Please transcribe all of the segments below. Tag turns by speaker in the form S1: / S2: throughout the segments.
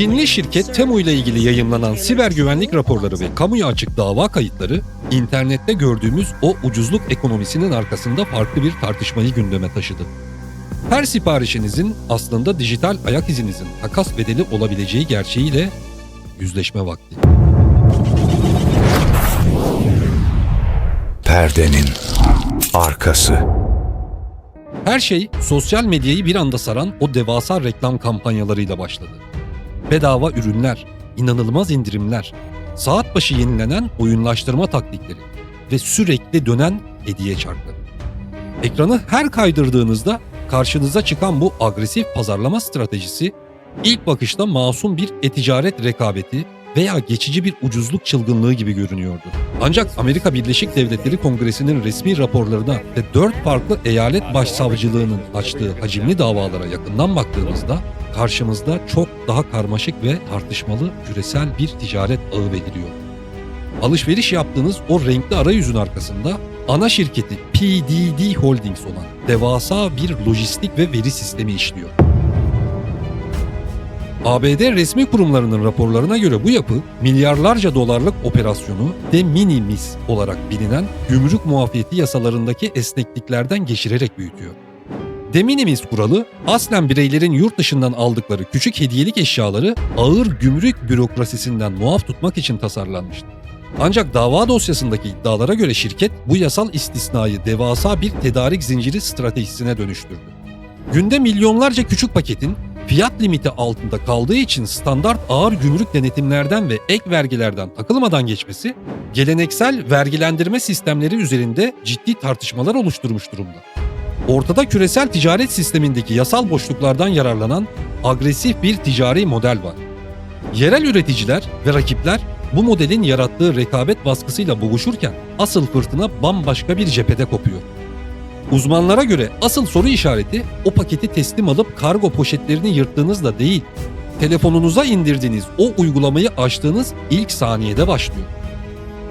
S1: Çinli şirket Temu ile ilgili yayımlanan siber güvenlik raporları ve kamuya açık dava kayıtları, internette gördüğümüz o ucuzluk ekonomisinin arkasında farklı bir tartışmayı gündeme taşıdı. Her siparişinizin aslında dijital ayak izinizin takas bedeli olabileceği gerçeğiyle yüzleşme vakti.
S2: Perdenin arkası.
S1: Her şey sosyal medyayı bir anda saran o devasa reklam kampanyalarıyla başladı. Bedava ürünler, inanılmaz indirimler, saat başı yenilenen oyunlaştırma taktikleri ve sürekli dönen hediye çarkları. Ekranı her kaydırdığınızda karşınıza çıkan bu agresif pazarlama stratejisi ilk bakışta masum bir e-ticaret rekabeti veya geçici bir ucuzluk çılgınlığı gibi görünüyordu. Ancak Amerika Birleşik Devletleri Kongresi'nin resmi raporlarına ve 4 farklı eyalet başsavcılığının açtığı hacimli davalara yakından baktığımızda karşımızda çok daha karmaşık ve tartışmalı küresel bir ticaret ağı beliriyor. Alışveriş yaptığınız o renkli arayüzün arkasında ana şirketi PDD Holdings olan devasa bir lojistik ve veri sistemi işliyor. ABD resmi kurumlarının raporlarına göre bu yapı milyarlarca dolarlık operasyonu de minimis olarak bilinen gümrük muafiyeti yasalarındaki esnekliklerden geçirerek büyütüyor. De minimis kuralı aslen bireylerin yurt dışından aldıkları küçük hediyelik eşyaları ağır gümrük bürokrasisinden muaf tutmak için tasarlanmıştı. Ancak dava dosyasındaki iddialara göre şirket bu yasal istisnayı devasa bir tedarik zinciri stratejisine dönüştürdü. Günde milyonlarca küçük paketin fiyat limiti altında kaldığı için standart ağır gümrük denetimlerden ve ek vergilerden takılmadan geçmesi, geleneksel vergilendirme sistemleri üzerinde ciddi tartışmalar oluşturmuş durumda. Ortada küresel ticaret sistemindeki yasal boşluklardan yararlanan agresif bir ticari model var. Yerel üreticiler ve rakipler bu modelin yarattığı rekabet baskısıyla boğuşurken asıl fırtına bambaşka bir cephede kopuyor. Uzmanlara göre asıl soru işareti o paketi teslim alıp kargo poşetlerini yırttığınızda değil, telefonunuza indirdiğiniz o uygulamayı açtığınız ilk saniyede başlıyor.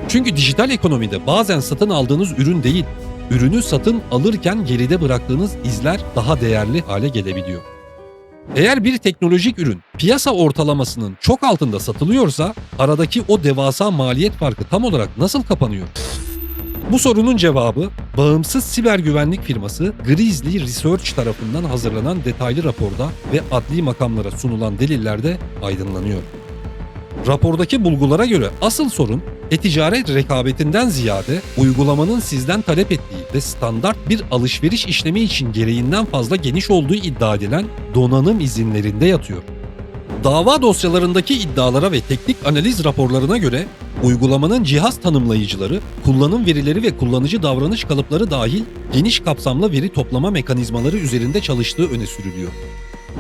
S1: Çünkü dijital ekonomide bazen satın aldığınız ürün değil, ürünü satın alırken geride bıraktığınız izler daha değerli hale gelebiliyor. Eğer bir teknolojik ürün piyasa ortalamasının çok altında satılıyorsa aradaki o devasa maliyet farkı tam olarak nasıl kapanıyor? Bu sorunun cevabı bağımsız siber güvenlik firması Grizzly Research tarafından hazırlanan detaylı raporda ve adli makamlara sunulan delillerde aydınlanıyor. Rapordaki bulgulara göre asıl sorun e-ticaret rekabetinden ziyade uygulamanın sizden talep ettiği ve standart bir alışveriş işlemi için gereğinden fazla geniş olduğu iddia edilen donanım izinlerinde yatıyor. Dava dosyalarındaki iddialara ve teknik analiz raporlarına göre uygulamanın cihaz tanımlayıcıları, kullanım verileri ve kullanıcı davranış kalıpları dahil geniş kapsamlı veri toplama mekanizmaları üzerinde çalıştığı öne sürülüyor.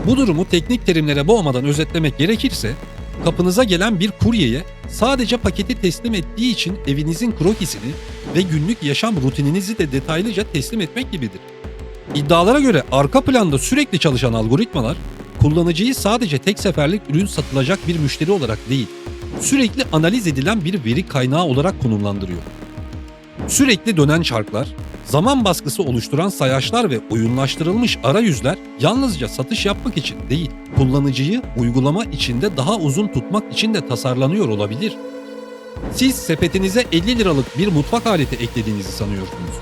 S1: Bu durumu teknik terimlere boğmadan özetlemek gerekirse, kapınıza gelen bir kuryeye sadece paketi teslim ettiği için evinizin krokisini ve günlük yaşam rutininizi de detaylıca teslim etmek gibidir. İddialara göre arka planda sürekli çalışan algoritmalar, kullanıcıyı sadece tek seferlik ürün satılacak bir müşteri olarak değil, sürekli analiz edilen bir veri kaynağı olarak konumlandırıyor. Sürekli dönen çarklar, zaman baskısı oluşturan sayaçlar ve oyunlaştırılmış arayüzler yalnızca satış yapmak için değil, kullanıcıyı uygulama içinde daha uzun tutmak için de tasarlanıyor olabilir. Siz sepetinize 50 liralık bir mutfak aleti eklediğinizi sanıyorsunuz.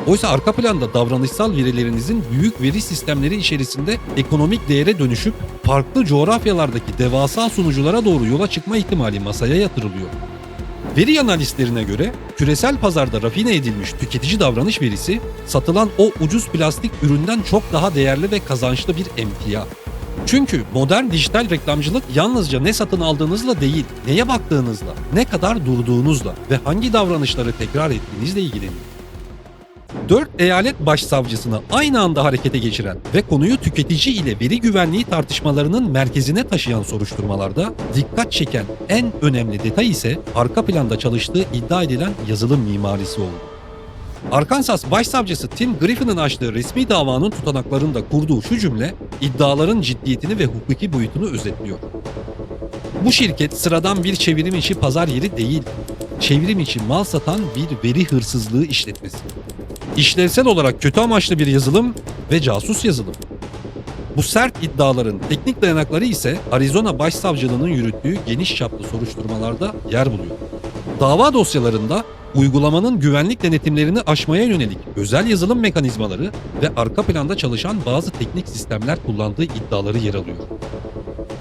S1: Oysa arka planda davranışsal verilerinizin büyük veri sistemleri içerisinde ekonomik değere dönüşüp farklı coğrafyalardaki devasa sunuculara doğru yola çıkma ihtimali masaya yatırılıyor. Veri analistlerine göre küresel pazarda rafine edilmiş tüketici davranış verisi satılan o ucuz plastik üründen çok daha değerli ve kazançlı bir emtia. Çünkü modern dijital reklamcılık yalnızca ne satın aldığınızla değil, neye baktığınızla, ne kadar durduğunuzla ve hangi davranışları tekrar ettiğinizle ilgileniyor. 4 eyalet başsavcısını aynı anda harekete geçiren ve konuyu tüketici ile veri güvenliği tartışmalarının merkezine taşıyan soruşturmalarda dikkat çeken en önemli detay ise arka planda çalıştığı iddia edilen yazılım mimarisi oldu. Arkansas Başsavcısı Tim Griffin'in açtığı resmi davanın tutanaklarında kurduğu şu cümle iddiaların ciddiyetini ve hukuki boyutunu özetliyor. Bu şirket sıradan bir çevrim içi pazar yeri değil, çevrim içi mal satan bir veri hırsızlığı işletmesi. İşlevsel olarak kötü amaçlı bir yazılım ve casus yazılım. Bu sert iddiaların teknik dayanakları ise Arizona Başsavcılığının yürüttüğü geniş çaplı soruşturmalarda yer buluyor. Dava dosyalarında uygulamanın güvenlik denetimlerini aşmaya yönelik özel yazılım mekanizmaları ve arka planda çalışan bazı teknik sistemler kullandığı iddiaları yer alıyor.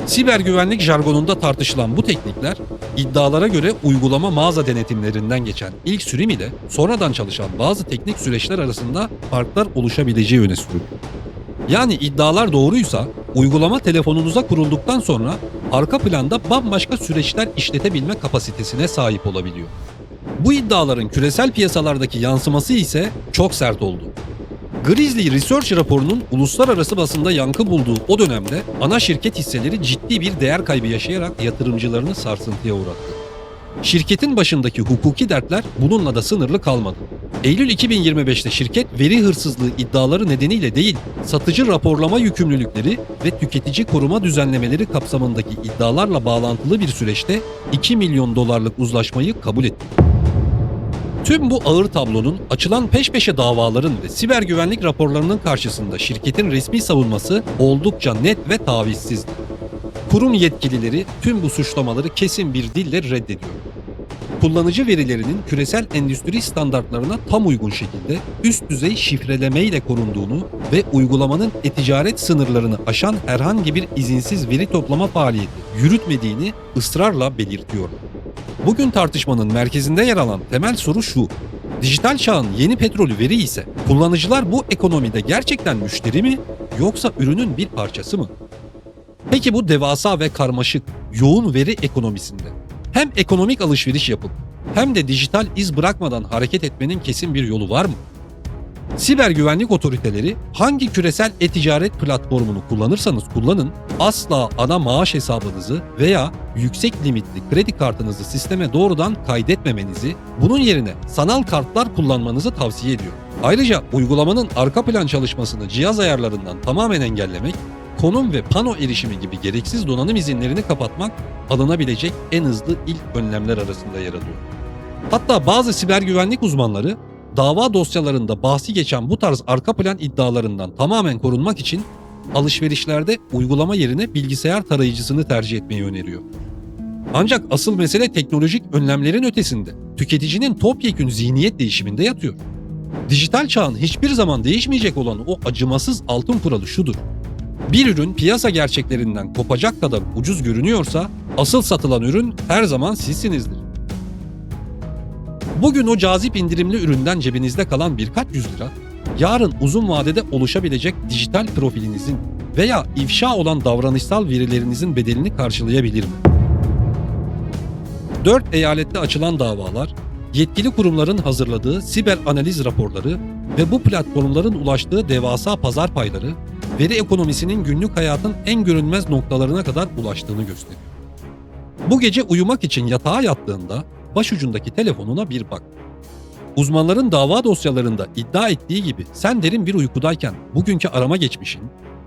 S1: Siber güvenlik jargonunda tartışılan bu teknikler, iddialara göre uygulama mağaza denetimlerinden geçen ilk sürüm ile sonradan çalışan bazı teknik süreçler arasında farklar oluşabileceği öne sürülüyor. Yani iddialar doğruysa, uygulama telefonunuza kurulduktan sonra arka planda bambaşka süreçler işletebilme kapasitesine sahip olabiliyor. Bu iddiaların küresel piyasalardaki yansıması ise çok sert oldu. Grizzly Research raporunun uluslararası basında yankı bulduğu o dönemde ana şirket hisseleri ciddi bir değer kaybı yaşayarak yatırımcılarını sarsıntıya uğrattı. Şirketin başındaki hukuki dertler bununla da sınırlı kalmadı. Eylül 2025'te şirket veri hırsızlığı iddiaları nedeniyle değil, satıcı raporlama yükümlülükleri ve tüketici koruma düzenlemeleri kapsamındaki iddialarla bağlantılı bir süreçte $2 milyon uzlaşmayı kabul etti. Tüm bu ağır tablonun, açılan peş peşe davaların ve siber güvenlik raporlarının karşısında şirketin resmi savunması oldukça net ve tavizsizdi. Kurum yetkilileri tüm bu suçlamaları kesin bir dille reddediyor. Kullanıcı verilerinin küresel endüstri standartlarına tam uygun şekilde üst düzey şifreleme ile korunduğunu ve uygulamanın e-ticaret sınırlarını aşan herhangi bir izinsiz veri toplama faaliyeti yürütmediğini ısrarla belirtiyor. Bugün tartışmanın merkezinde yer alan temel soru şu: dijital çağın yeni petrolü veri ise kullanıcılar bu ekonomide gerçekten müşteri mi yoksa ürünün bir parçası mı? Peki bu devasa ve karmaşık, yoğun veri ekonomisinde hem ekonomik alışveriş yapıp hem de dijital iz bırakmadan hareket etmenin kesin bir yolu var mı? Siber güvenlik otoriteleri hangi küresel e-ticaret platformunu kullanırsanız kullanın, asla ana maaş hesabınızı veya yüksek limitli kredi kartınızı sisteme doğrudan kaydetmemenizi, bunun yerine sanal kartlar kullanmanızı tavsiye ediyor. Ayrıca uygulamanın arka plan çalışmasını cihaz ayarlarından tamamen engellemek, konum ve pano erişimi gibi gereksiz donanım izinlerini kapatmak alınabilecek en hızlı ilk önlemler arasında yer alıyor. Hatta bazı siber güvenlik uzmanları dava dosyalarında bahsi geçen bu tarz arka plan iddialarından tamamen korunmak için alışverişlerde uygulama yerine bilgisayar tarayıcısını tercih etmeyi öneriyor. Ancak asıl mesele teknolojik önlemlerin ötesinde tüketicinin topyekün zihniyet değişiminde yatıyor. Dijital çağın hiçbir zaman değişmeyecek olan o acımasız altın kuralı şudur: bir ürün piyasa gerçeklerinden kopacak kadar ucuz görünüyorsa asıl satılan ürün her zaman sizsinizdir. Bugün o cazip indirimli üründen cebinizde kalan birkaç yüz lira, yarın uzun vadede oluşabilecek dijital profilinizin veya ifşa olan davranışsal verilerinizin bedelini karşılayabilir mi? 4 eyalette açılan davalar, yetkili kurumların hazırladığı siber analiz raporları ve bu platformların ulaştığı devasa pazar payları, veri ekonomisinin günlük hayatın en görünmez noktalarına kadar ulaştığını gösteriyor. Bu gece uyumak için yatağa yattığında başucundaki telefonuna bir bak. Uzmanların dava dosyalarında iddia ettiği gibi sen derin bir uykudayken bugünkü arama geçmişin,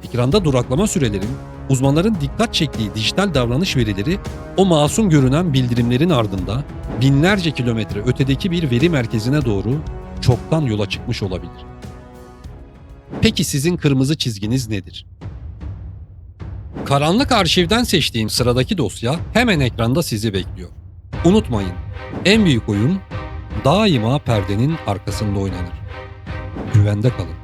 S1: ekranda duraklama sürelerin, uzmanların dikkat çektiği dijital davranış verileri o masum görünen bildirimlerin ardında binlerce kilometre ötedeki bir veri merkezine doğru çoktan yola çıkmış olabilir. Peki sizin kırmızı çizginiz nedir? Karanlık arşivden seçtiğim sıradaki dosya hemen ekranda sizi bekliyor. Unutmayın, en büyük oyun daima perdenin arkasında oynanır. Güvende kalın.